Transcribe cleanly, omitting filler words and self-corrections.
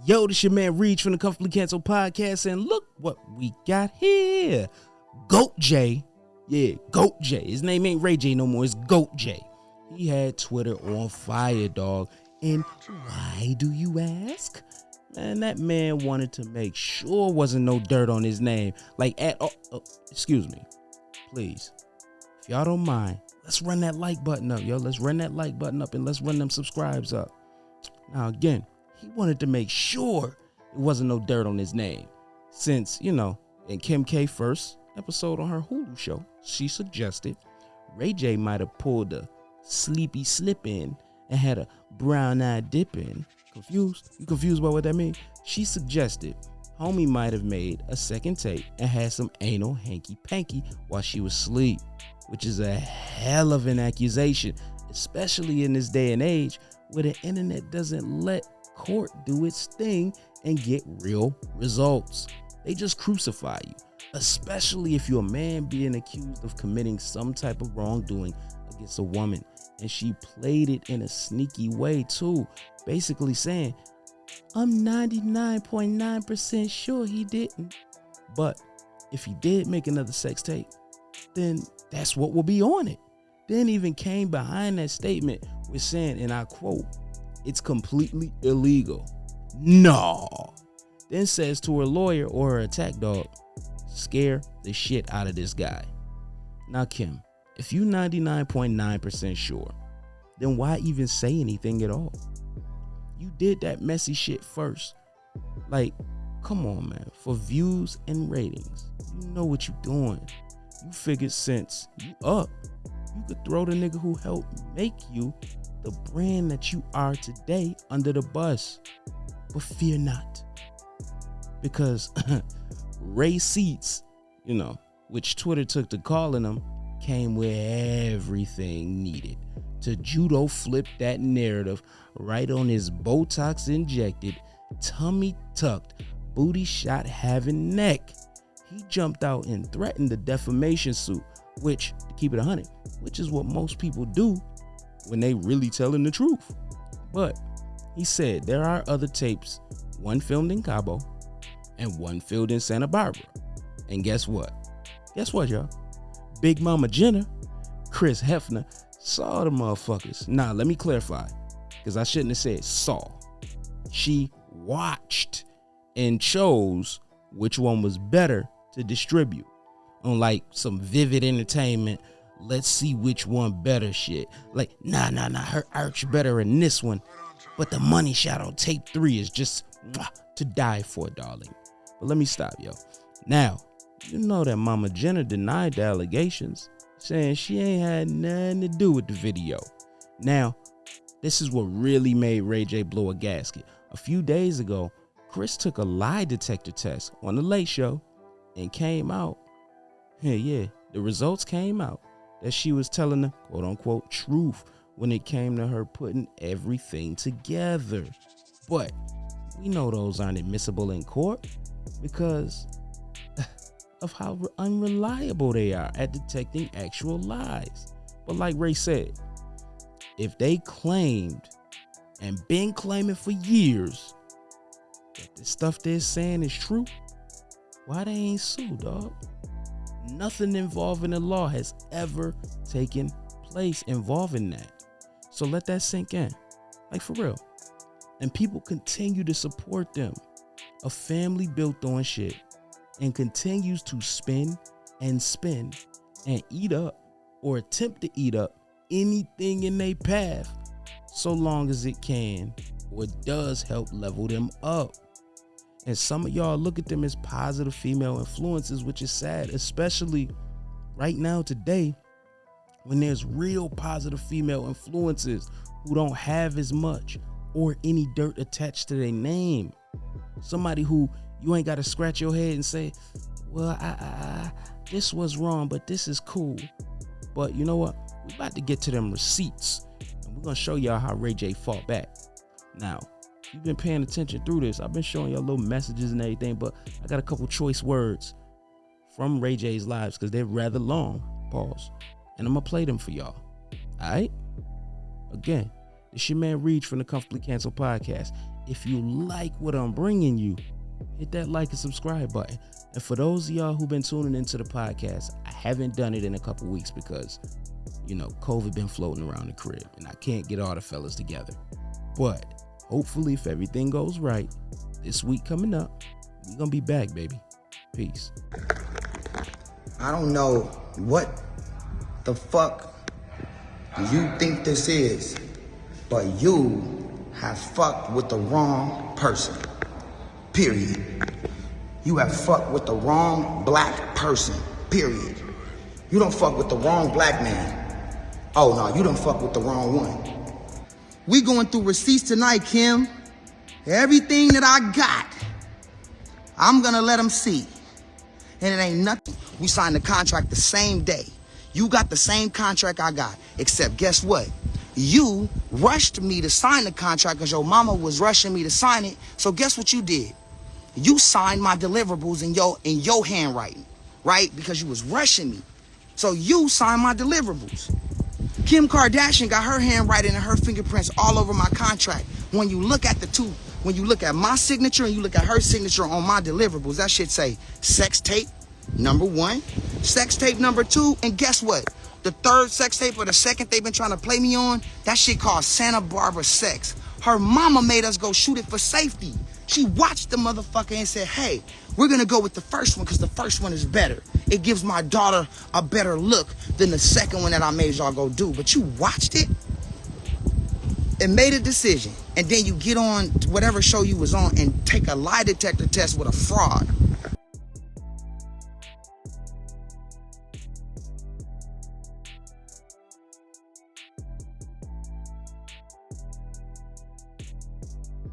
Yo, this your man Reach from the Comfortably Cancelled Podcast, and look what we got here. Goat J. Yeah, Goat J. His name ain't Ray J no more, it's Goat J. He had Twitter on fire, dog. And why do you ask? Man, that man wanted to make sure wasn't no dirt on his name. Like at all. Excuse me. Please. If y'all don't mind, let's run that like button up, yo. Let's run that like button up and let's run them subscribes up. Now, again, he wanted to make sure it wasn't no dirt on his name. Since, in Kim K first episode on her Hulu show, she suggested Ray J might have pulled a sleepy slip in and had a brown eye dip in. Confused? You confused about what that means? She suggested homie might have made a second tape and had some anal hanky panky while she was asleep, which is a hell of an accusation, especially in this day and age where the internet doesn't let court do its thing and get real results. They just crucify you, especially if you're a man being accused of committing some type of wrongdoing against a woman. And she played it in a sneaky way too, basically saying, I'm 99.9% sure he didn't. But if he did make another sex tape, then that's what will be on it. Then even came behind that statement with saying, and I quote, it's completely illegal. No. Then says to her lawyer or her attack dog, scare the shit out of this guy. Now, Kim, if you 99.9% sure, then why even say anything at all? You did that messy shit first. Like, come on, man. For views and ratings, you know what you doing. You figured since you up, you could throw the nigga who helped make you the brand that you are today under the bus. But fear not. Because Ray Seats, which Twitter took to calling him, came with everything needed to judo flip that narrative right on his Botox injected, tummy tucked, booty shot having neck. He jumped out and threatened the defamation suit, which, to keep it 100, which is what most people do when they really telling the truth. But he said there are other tapes, one filmed in Cabo and one filmed in Santa Barbara. And guess what? Guess what, y'all? Big Mama Jenna, Kris Hefner, saw the motherfuckers. Nah, let me clarify, because I shouldn't have said saw. She watched and chose which one was better to distribute on like some Vivid Entertainment. Let's see which one better shit. Like, nah, her arch better in this one. But the money shot on tape 3 is just to die for, darling. But let me stop, yo. Now, you know that Mama Jenna denied the allegations, saying she ain't had nothing to do with the video. Now, this is what really made Ray J blow a gasket. A few days ago, Kris took a lie detector test on the Late Show and came out. The results came out that she was telling the quote unquote truth when it came to her putting everything together. But we know those aren't admissible in court because of how unreliable they are at detecting actual lies. But like Ray said, if they claimed and been claiming for years that the stuff they're saying is true, why they ain't sued, dog? Nothing involving the law has ever taken place involving that. So let that sink in. Like, for real. And people continue to support them. A family built on shit and continues to spin and eat up or attempt to eat up anything in their path so long as it can or does help level them up. And some of y'all look at them as positive female influences, which is sad, especially right now today when there's real positive female influences who don't have as much or any dirt attached to their name. Somebody who you ain't got to scratch your head and say, well, I this was wrong, but this is cool. But you know what? We're about to get to them receipts, and we're going to show y'all how Ray J fought back. Now, you've been paying attention through this. I've been showing y'all little messages and everything, but I got a couple choice words from Ray J's lives because they're rather long. Pause. And I'm going to play them for y'all. All right? Again, it's your man Reach from the Comfortably Cancelled Podcast. if you like what I'm bringing you, hit that like and subscribe button. And for those of y'all who've been tuning into the podcast, I haven't done it in a couple weeks because, COVID been floating around the crib and I can't get all the fellas together. But hopefully, if everything goes right, this week coming up, we're going to be back, baby. Peace. I don't know what the fuck you think this is, but you have fucked with the wrong person. Period. You have fucked with the wrong black person. Period. You don't fuck with the wrong black man. Oh no, you don't fuck with the wrong one. We going through receipts tonight, Kim. Everything that I got, I'm gonna let them see. And it ain't nothing. We signed the contract the same day. You got the same contract I got, except guess what? You rushed me to sign the contract because your mama was rushing me to sign it. So guess what you did? You signed my deliverables in your handwriting, right? Because you was rushing me. So you signed my deliverables. Kim Kardashian got her handwriting and her fingerprints all over my contract. When you look at when you look at my signature and you look at her signature on my deliverables, that shit say sex tape number 1, sex tape number 2, and guess what? The third sex tape or the second they've been trying to play me on, that shit called Santa Barbara Sex. Her mama made us go shoot it for safety. She watched the motherfucker and said, hey, we're gonna go with the first one because the first one is better. It gives my daughter a better look than the second one that I made y'all go do. But you watched it and made a decision. And then you get on whatever show you was on and take a lie detector test with a fraud.